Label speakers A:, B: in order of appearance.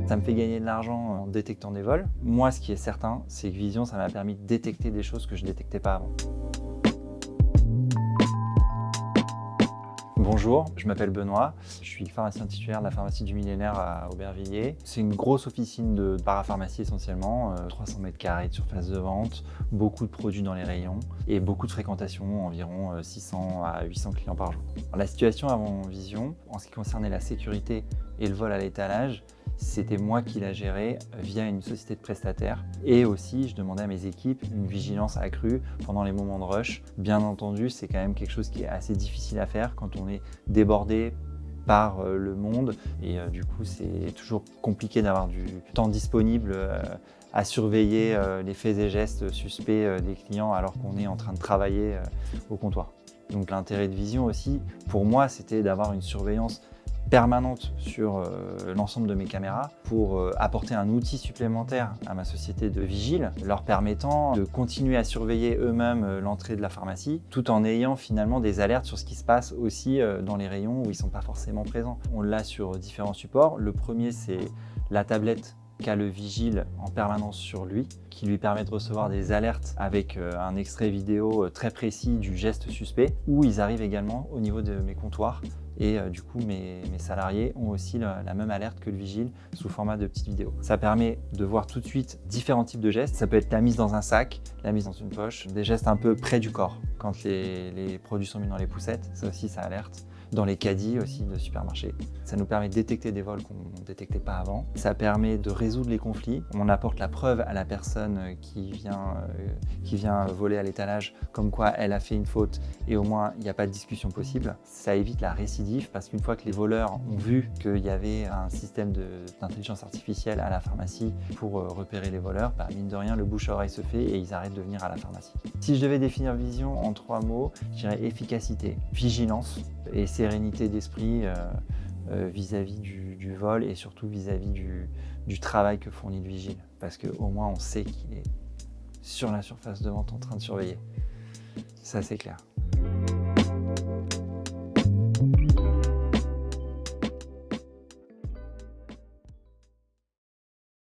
A: Ça me fait gagner de l'argent en détectant des vols. Moi, ce qui est certain, c'est que Vision, ça m'a permis de détecter des choses que je ne détectais pas avant. Bonjour, je m'appelle Benoît, je suis pharmacien titulaire de la pharmacie du Millénaire à Aubervilliers. C'est une grosse officine de parapharmacie essentiellement, 300 mètres carrés de surface de vente, beaucoup de produits dans les rayons et beaucoup de fréquentation, environ 600 à 800 clients par jour. La situation avant Vision, en ce qui concernait la sécurité et le vol à l'étalage, c'était moi qui la gérais via une société de prestataires. Et aussi, je demandais à mes équipes une vigilance accrue pendant les moments de rush. Bien entendu, c'est quand même quelque chose qui est assez difficile à faire quand on est débordé par le monde. Et du coup, c'est toujours compliqué d'avoir du temps disponible à surveiller les faits et gestes suspects des clients alors qu'on est en train de travailler au comptoir. Donc l'intérêt de Vision aussi, pour moi, c'était d'avoir une surveillance permanente sur l'ensemble de mes caméras pour apporter un outil supplémentaire à ma société de vigile, leur permettant de continuer à surveiller eux-mêmes l'entrée de la pharmacie, tout en ayant finalement des alertes sur ce qui se passe aussi dans les rayons où ils ne sont pas forcément présents. On l'a sur différents supports. Le premier, c'est la tablette qu'a le vigile en permanence sur lui, qui lui permet de recevoir des alertes avec un extrait vidéo très précis du geste suspect, où ils arrivent également au niveau de mes comptoirs. Et du coup, mes salariés ont aussi la même alerte que le vigile sous format de petites vidéos. Ça permet de voir tout de suite différents types de gestes. Ça peut être la mise dans un sac, la mise dans une poche, des gestes un peu près du corps. Quand les produits sont mis dans les poussettes, ça aussi, ça alerte. Dans les caddies aussi de supermarché. Ça nous permet de détecter des vols qu'on ne détectait pas avant. Ça permet de résoudre les conflits. On apporte la preuve à la personne qui vient voler à l'étalage comme quoi elle a fait une faute et au moins il n'y a pas de discussion possible. Ça évite la récidive parce qu'une fois que les voleurs ont vu qu'il y avait un système d'intelligence artificielle à la pharmacie pour repérer les voleurs, mine de rien le bouche à oreille se fait et ils arrêtent de venir à la pharmacie. Si je devais définir Vision en 3 mots, je dirais efficacité, vigilance et sérénité d'esprit vis-à-vis du vol et surtout vis-à-vis du travail que fournit le vigile. Parce qu'au moins on sait qu'il est sur la surface de vente en train de surveiller. Ça c'est clair.